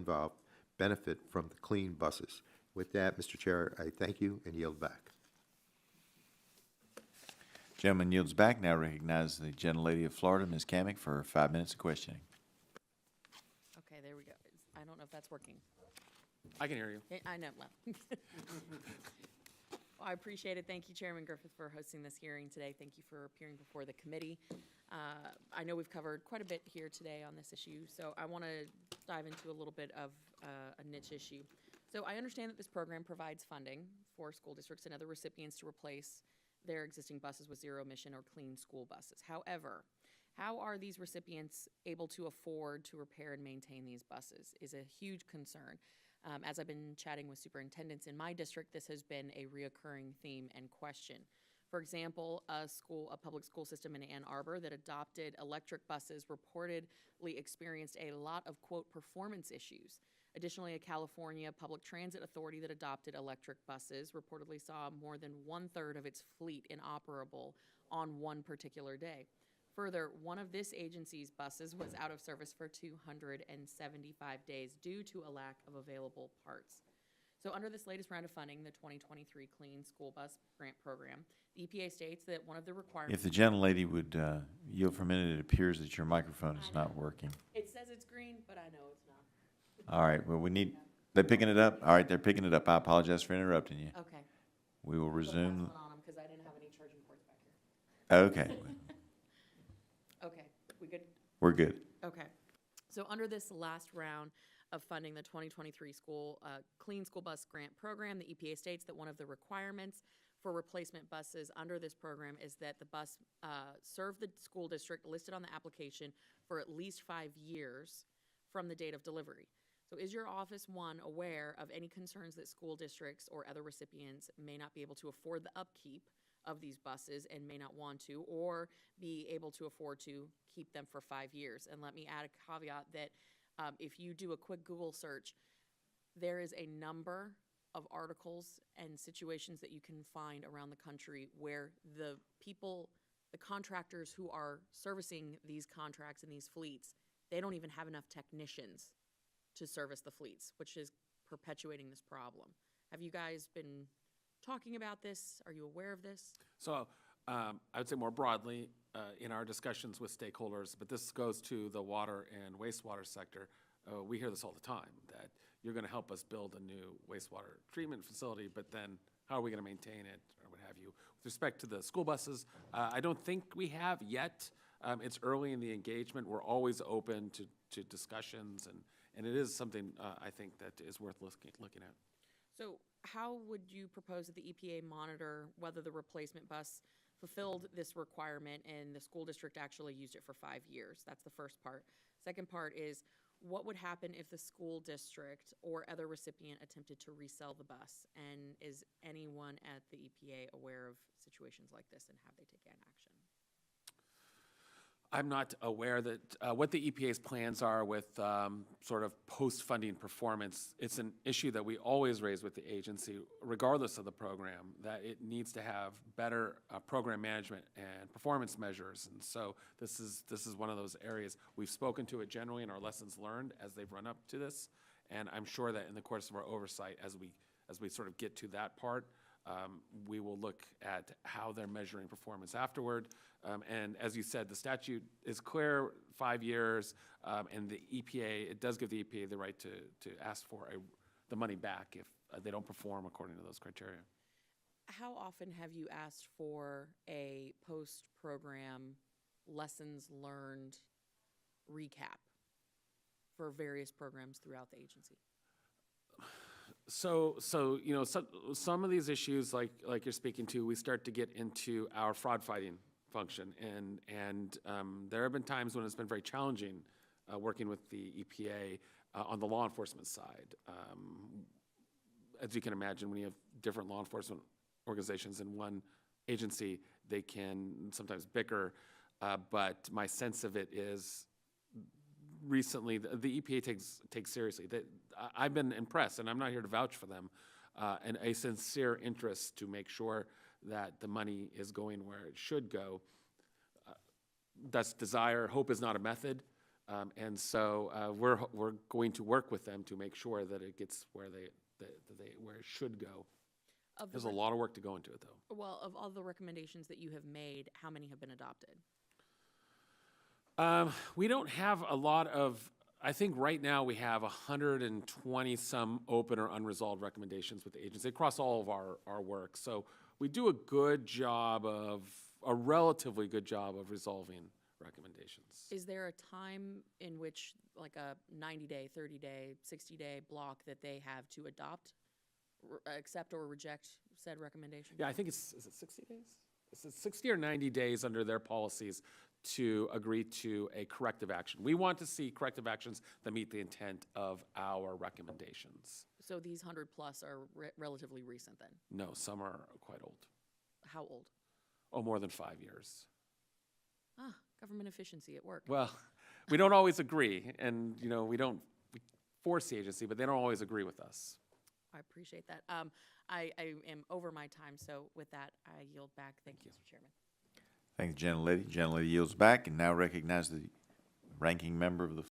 involved benefit from the clean buses. With that, Mr. Chair, I thank you and yield back. Gentleman yields back. Now recognize the gentlelady of Florida, Ms. Kamick, for 5 minutes of questioning. Okay, there we go. I don't know if that's working. I can hear you. I know, well. Well, I appreciate it. Thank you, Chairman Griffith, for hosting this hearing today. Thank you for appearing before the committee. I know we've covered quite a bit here today on this issue, so I want to dive into a little bit of a niche issue. So I understand that this program provides funding for school districts and other recipients to replace their existing buses with zero-emission or clean school buses. However, how are these recipients able to afford to repair and maintain these buses is a huge concern. As I've been chatting with superintendents in my district, this has been a reoccurring theme and question. For example, a public school system in Ann Arbor that adopted electric buses reportedly experienced a lot of, quote, performance issues. Additionally, a California public transit authority that adopted electric buses reportedly saw more than 1/3 of its fleet inoperable on one particular day. Further, one of this agency's buses was out of service for 275 days due to a lack of available parts. So under this latest round of funding, the 2023 Clean School Bus Grant Program, the EPA states that one of the requirements... If the gentlelady would yield for a minute, it appears that your microphone is not working. It says it's green, but I know it's not. All right, well, they're picking it up? All right, they're picking it up. I apologize for interrupting you. Okay. We will resume. On them because I didn't have any charging ports back here. Okay, Okay, we good? we're good. Okay. So under this last round of funding, the 2023 Clean School Bus Grant Program, the EPA states that one of the requirements for replacement buses under this program is that the bus serve the school district listed on the application for at least 5 years from the date of delivery. So is your office, one, aware of any concerns that school districts or other recipients may not be able to afford the upkeep of these buses and may not want to, or be able to afford to keep them for 5 years? And let me add a caveat that if you do a quick Google search, there is a number of articles and situations that you can find around the country where the contractors who are servicing these contracts and these fleets, they don't even have enough technicians to service the fleets, which is perpetuating this problem. Have you guys been talking about this? Are you aware of this? So I would say more broadly in our discussions with stakeholders, but this goes to the water and wastewater sector. We hear this all the time, that you're going to help us build a new wastewater treatment facility, but then how are we going to maintain it or what have you? With respect to the school buses, I don't think we have yet. It's early in the engagement. We're always open to discussions, and it is something I think that is worth looking at. So how would you propose that the EPA monitor whether the replacement bus fulfilled this requirement and the school district actually used it for 5 years? That's the first part. Second part is, what would happen if the school district or other recipient attempted to resell the bus? And is anyone at the EPA aware of situations like this, and have they taken action? I'm not aware that what the EPA's plans are with sort of post-funding performance. It's an issue that we always raise with the agency, regardless of the program, that it needs to have better program management and performance measures. And so this is one of those areas. We've spoken to it generally in our lessons learned as they've run up to this, and I'm sure that in the course of our oversight, as we sort of get to that part, we will look at how they're measuring performance afterward. And as you said, the statute is clear, 5 years, and the EPA, it does give the EPA the right to ask for the money back if they don't perform according to those criteria. How often have you asked for a post-program lessons learned recap for various programs throughout the agency? So you know, some of these issues, like you're speaking to, we start to get into our fraud fighting function, and there have been times when it's been very challenging working with the EPA on the law enforcement side. As you can imagine, when you have different law enforcement organizations in one agency, they can sometimes bicker, but my sense of it is recently the EPA takes seriously. I've been impressed, and I'm not here to vouch for them, and a sincere interest to make sure that the money is going where it should go. That's desire. Hope is not a method, And so we're going to work with them to make sure that it gets where where it should go. Of the There's a lot of work to go into it, though. Well, of all the recommendations that you have made, how many have been adopted? We don't have a lot of, I think right now we have 120 some open or unresolved recommendations with the agency across all of our work. So we do a relatively good job of resolving recommendations. Is there a time in which, like a 90-day, 30-day, 60-day block that they have to accept or reject said recommendation? Yeah, I think is it 60 days? Is it 60 or 90 days under their policies to agree to a corrective action? We want to see corrective actions that meet the intent of our recommendations. So these 100+ are relatively recent then? No, some are quite old. How old? Oh, more than 5 years. Ah, government efficiency at work. Well, we don't always agree, and, we force the agency, but they don't always agree with us. I appreciate that. I am over my time, so with that, I yield back. Thank you, Mr. Chairman. Thank the gentlelady. Gentlelady yields back and now recognize the ranking member of the